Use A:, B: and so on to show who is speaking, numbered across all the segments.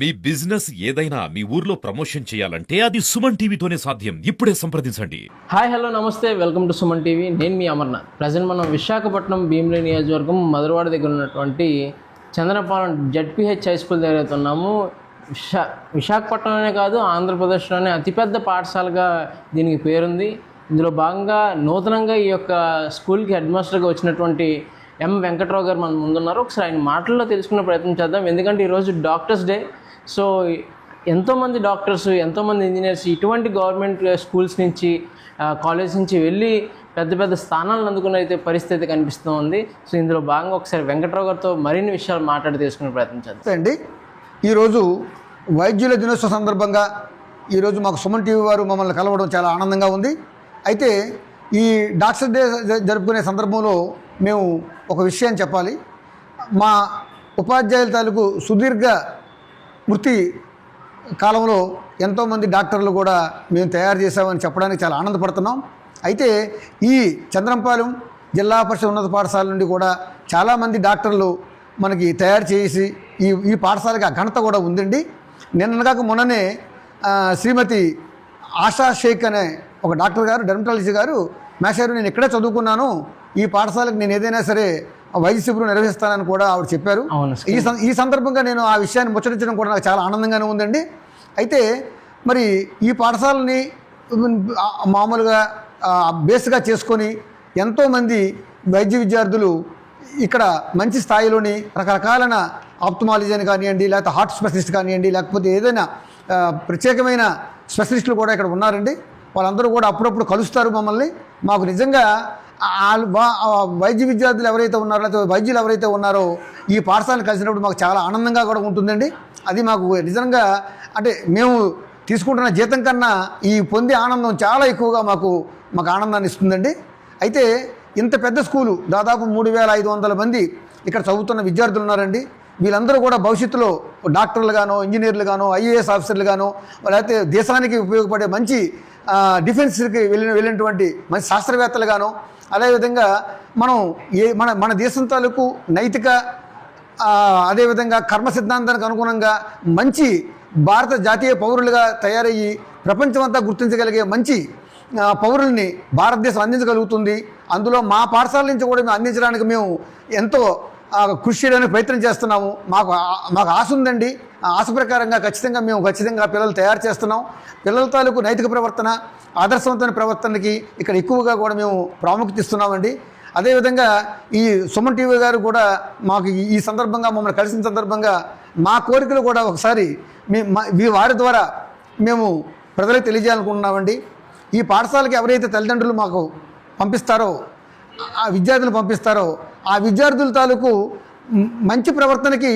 A: మీ business ఏదైనా మీ ఊర్లో promotion చేయాలంటే అది సుమన్ టీవీతోనే సాధ్యం. ఇప్పుడే సంప్రదించండి.
B: హాయ్ హలో నమస్తే, వెల్కమ్ టు సుమన్ టీవీ. నేను మీ అమర్నాథ్. ప్రజెంట్ మనం విశాఖపట్నం భీమిలి నియోజకవర్గం మధురవాడ దగ్గర ఉన్నటువంటి చంద్రపాలెం జడ్పీహెచ్ హై స్కూల్ దగ్గర అయితే ఉన్నాము. విశాఖపట్నంలోనే కాదు, ఆంధ్రప్రదేశ్లోనే అతిపెద్ద పాఠశాలగా దీనికి పేరుంది. ఇందులో భాగంగా నూతనంగా ఈ యొక్క స్కూల్కి హెడ్ మాస్టర్గా వచ్చినటువంటి ఎం వెంకట్రావు గారు మన ముందున్నారు. ఒకసారి ఆయన మాటల్లో తెలుసుకునే ప్రయత్నం చేద్దాం. ఎందుకంటే ఈరోజు డాక్టర్స్ డే. సో ఎంతోమంది డాక్టర్స్, ఎంతోమంది ఇంజనీర్స్ ఇటువంటి గవర్నమెంట్ స్కూల్స్ నుంచి, కాలేజ్ నుంచి వెళ్ళి పెద్ద పెద్ద స్థానాలను అందుకునే అయితే పరిస్థితి కనిపిస్తూ ఉంది. సో ఇందులో భాగంగా ఒకసారి వెంకట్రావు గారితో మరిన్ని విషయాలు మాట్లాడి తెలుసుకునే ప్రయత్నం చేద్దాం.
C: అండి, ఈరోజు వైద్యుల దినోత్సవ సందర్భంగా ఈరోజు మాకు సుమన్ టీవీ వారు మమ్మల్ని కలవడం చాలా ఆనందంగా ఉంది. అయితే ఈ డాక్టర్ డే జరుపుకునే సందర్భంలో మేము ఒక విషయాన్ని చెప్పాలి. మా ఉపాధ్యాయుల తాలూకు సుదీర్ఘ వృత్తి కాలంలో ఎంతోమంది డాక్టర్లు కూడా మేము తయారు చేసామని చెప్పడానికి చాలా ఆనందపడుతున్నాం. అయితే ఈ చంద్రంపాలెం జిల్లా పరిషత్ ఉన్నత పాఠశాల నుండి కూడా చాలామంది డాక్టర్లు మనకి తయారు చేసి ఈ పాఠశాలకి ఆ ఘనత కూడా ఉందండి. నిన్నగాక మొన్ననే శ్రీమతి ఆశా షేక్ అనే ఒక డాక్టర్ గారు, డెర్మటాలజీ గారు, మేషారు నేను ఇక్కడే చదువుకున్నాను, ఈ పాఠశాలకు నేను ఏదైనా సరే వైద్య శిబిరం నిర్వహిస్తానని కూడా ఆవిడ చెప్పారు. ఈ సందర్భంగా నేను ఆ విషయాన్ని ముచ్చరించడం కూడా నాకు చాలా ఆనందంగానే ఉందండి. అయితే మరి ఈ పాఠశాలని మామూలుగా బేస్గా చేసుకొని ఎంతోమంది వైద్య విద్యార్థులు ఇక్కడ మంచి స్థాయిలోని రకరకాలైన ఆప్థమాలజీ అని కానివ్వండి, లేకపోతే హార్ట్ స్పెషలిస్ట్ కానివ్వండి, లేకపోతే ఏదైనా ప్రత్యేకమైన స్పెషలిస్టులు కూడా ఇక్కడ ఉన్నారండి. వాళ్ళందరూ కూడా అప్పుడప్పుడు కలుస్తారు మమ్మల్ని. మాకు నిజంగా వైద్య విద్యార్థులు ఎవరైతే ఉన్నారో, లేకపోతే వైద్యులు ఎవరైతే ఉన్నారో ఈ పాఠశాలను కలిసినప్పుడు మాకు చాలా ఆనందంగా కూడా ఉంటుందండి. అది మాకు నిజంగా అంటే మేము తీసుకుంటున్న జీతం కన్నా ఈ పొందే ఆనందం చాలా ఎక్కువగా మాకు ఆనందాన్ని ఇస్తుందండి. అయితే ఇంత పెద్ద స్కూలు, దాదాపు 3500 మంది ఇక్కడ చదువుతున్న విద్యార్థులు ఉన్నారండి. వీళ్ళందరూ కూడా భవిష్యత్తులో డాక్టర్లుగానో, ఇంజనీర్లుగానో, ఐఏఎస్ ఆఫీసర్లుగానో, లేకపోతే దేశానికి ఉపయోగపడే మంచి డిఫెన్స్కి వెళ్ళినటువంటి మంచి శాస్త్రవేత్తలుగానో, అదేవిధంగా మన దేశం తాలూకు నైతిక, అదేవిధంగా కర్మ సిద్ధాంతానికి అనుగుణంగా మంచి భారత జాతీయ పౌరులుగా తయారయ్యి ప్రపంచమంతా గుర్తించగలిగే మంచి పౌరుల్ని భారతదేశం అందించగలుగుతుంది. అందులో మా పాఠశాల నుంచి కూడా మేము అందించడానికి మేము ఎంతో కృషి చేయడానికి ప్రయత్నం చేస్తున్నాము. మాకు ఆశ ఉందండి. ఆ ఆశ ప్రకారంగా ఖచ్చితంగా పిల్లలు తయారు చేస్తున్నాం. పిల్లల తాలూకు నైతిక ప్రవర్తన, ఆదర్శవంతమైన ప్రవర్తనకి ఇక్కడ ఎక్కువగా కూడా మేము ప్రాముఖ్యత ఇస్తున్నామండి. అదేవిధంగా ఈ సుమన్ టీవీ గారు కూడా మాకు ఈ సందర్భంగా మమ్మల్ని కలిసిన సందర్భంగా మా కోరికలు కూడా ఒకసారి వారి ద్వారా మేము ప్రజలకు తెలియజేయాలనుకుంటున్నామండి. ఈ పాఠశాలకి ఎవరైతే తల్లిదండ్రులు మాకు పంపిస్తారో, ఆ విద్యార్థులు పంపిస్తారో, ఆ విద్యార్థుల తాలూకు మంచి ప్రవర్తనకి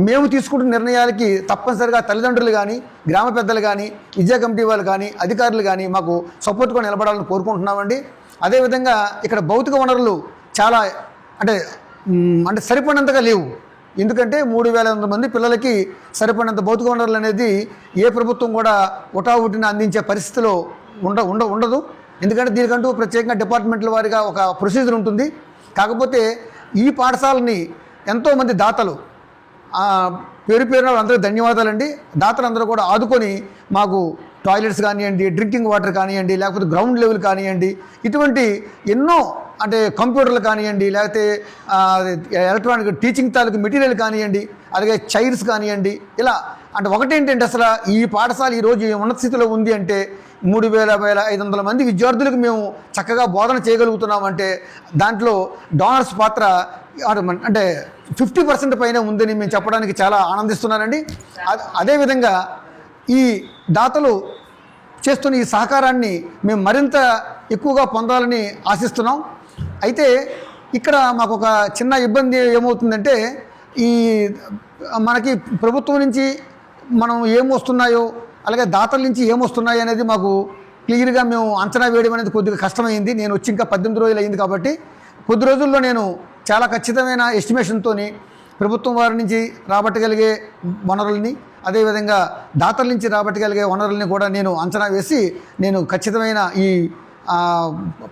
C: మేము తీసుకుంటున్న నిర్ణయాలకి తప్పనిసరిగా తల్లిదండ్రులు కానీ, గ్రామ పెద్దలు కానీ, విద్యా కమిటీ వాళ్ళు కానీ, అధికారులు కానీ మాకు సపోర్ట్గా నిలబడాలని కోరుకుంటున్నామండి. అదేవిధంగా ఇక్కడ భౌతిక వనరులు చాలా అంటే సరిపడినంతగా లేవు. ఎందుకంటే 3500 మంది పిల్లలకి సరిపడినంత భౌతిక వనరులు అనేది ఏ ప్రభుత్వం కూడా ఉటావుటిని అందించే పరిస్థితిలో ఉండదు. ఎందుకంటే దీనికంటూ ప్రత్యేకంగా డిపార్ట్మెంట్ల వారిగా ఒక ప్రొసీజర్ ఉంటుంది. కాకపోతే ఈ పాఠశాలని ఎంతోమంది దాతలు, పేరున అందరూ ధన్యవాదాలండి. దాతలందరూ కూడా ఆదుకొని మాకు టాయిలెట్స్ కానివ్వండి, డ్రింకింగ్ వాటర్ కానివ్వండి, లేకపోతే గ్రౌండ్ లెవెల్ కానివ్వండి, ఇటువంటి ఎన్నో అంటే కంప్యూటర్లు కానివ్వండి, లేకపోతే ఎలక్ట్రానిక్ టీచింగ్ తాలూకు మెటీరియల్ కానివ్వండి, అలాగే చైర్స్ కానివ్వండి, ఇలా అంటే ఒకటేంటంటే అసలు ఈ పాఠశాల ఈరోజు ఉన్నత స్థితిలో ఉంది అంటే 3500 మంది విద్యార్థులకు మేము చక్కగా బోధన చేయగలుగుతున్నామంటే దాంట్లో డోనర్స్ పాత్ర అంటే 50% పైన ఉందని మేము చెప్పడానికి చాలా ఆనందిస్తున్నానండి. అదేవిధంగా ఈ దాతలు చేస్తున్న ఈ సహకారాన్ని మేము మరింత ఎక్కువగా పొందాలని ఆశిస్తున్నాం. అయితే ఇక్కడ మాకు ఒక చిన్న ఇబ్బంది ఏమవుతుందంటే, ఈ మనకి ప్రభుత్వం నుంచి మనం ఏమొస్తున్నాయో, అలాగే దాతల నుంచి ఏమొస్తున్నాయి అనేది మాకు క్లియర్గా మేము అంచనా వేయడం అనేది కొద్దిగా కష్టమైంది. నేను వచ్చి ఇంకా 18 రోజులు అయింది కాబట్టి కొద్ది రోజుల్లో నేను చాలా ఖచ్చితమైన ఎస్టిమేషన్తో ప్రభుత్వం వారి నుంచి రాబట్టగలిగే వనరుల్ని, అదేవిధంగా దాతల నుంచి రాబట్టగలిగే వనరుల్ని కూడా నేను అంచనా వేసి నేను ఖచ్చితమైన ఈ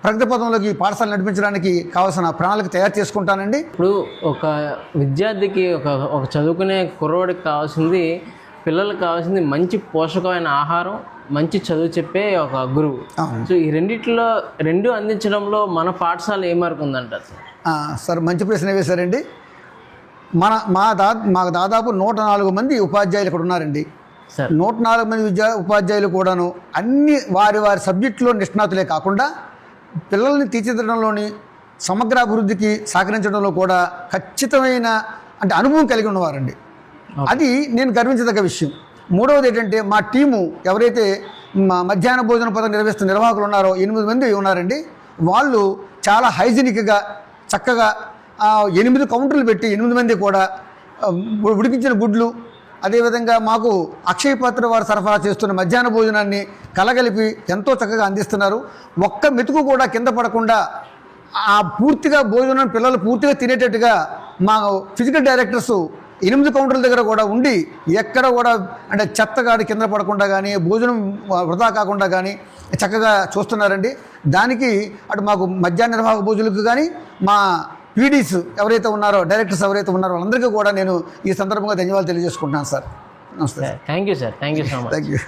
C: ప్రగతి పదంలోకి పాఠశాల నడిపించడానికి కావాల్సిన ప్రణాళిక తయారు చేసుకుంటానండి.
B: ఇప్పుడు ఒక విద్యార్థికి ఒక చదువుకునే కుర్రోడికి కావాల్సింది పిల్లలకు కావాల్సింది మంచి పోషకమైన ఆహారం, మంచి చదువు చెప్పే ఒక గురువు.
C: అవును.
B: సో ఈ రెండు అందించడంలో మన పాఠశాల ఏ మార్కు ఉందంటారు సార్?
C: సార్ మంచి ప్రశ్న వేశారండి. మాకు దాదాపు 104 మంది ఉపాధ్యాయులు ఇక్కడ ఉన్నారండి.
B: సార్
C: 104 మంది ఉపాధ్యాయులు కూడాను అన్ని వారి సబ్జెక్టులో నిష్ణాతులే కాకుండా పిల్లల్ని తీర్చిదిద్దడంలోని సమగ్ర అభివృద్ధికి సహకరించడంలో కూడా ఖచ్చితమైన అంటే అనుభవం కలిగి ఉన్నవారండి. అది నేను గర్వించదగ్గ విషయం. మూడవది ఏంటంటే మా టీము ఎవరైతే మధ్యాహ్న భోజన పథకం నిర్వహిస్తున్న నిర్వాహకులు ఉన్నారో 8 మంది ఉన్నారండి. వాళ్ళు చాలా హైజీనిక్గా చక్కగా 8 కౌంటర్లు పెట్టి 8 మంది కూడా ఉడికించిన గుడ్లు, అదేవిధంగా మాకు అక్షయ పాత్ర వారు సరఫరా చేస్తున్న మధ్యాహ్న భోజనాన్ని కలగలిపి ఎంతో చక్కగా అందిస్తున్నారు. ఒక్క మెతుకు కూడా కింద పడకుండా పూర్తిగా భోజనం పిల్లలు పూర్తిగా తినేటట్టుగా మా ఫిజికల్ డైరెక్టర్స్ 8 కౌంటర్ల దగ్గర కూడా ఉండి ఎక్కడ కూడా అంటే చెత్తగాడి కింద పడకుండా కానీ భోజనం వృధా కాకుండా కానీ చక్కగా చూస్తున్నారండి. దానికి అటు మాకు మధ్యాహ్న నిర్వాహక భోజులకు కానీ మా పీడీస్ ఎవరైతే ఉన్నారో డైరెక్టర్స్ ఎవరైతే ఉన్నారో వాళ్ళందరికీ కూడా నేను ఈ సందర్భంగా ధన్యవాదాలు తెలియజేసుకుంటున్నాను సార్. నమస్తే.
B: Thank you sir, thank you so much.
C: Thank you.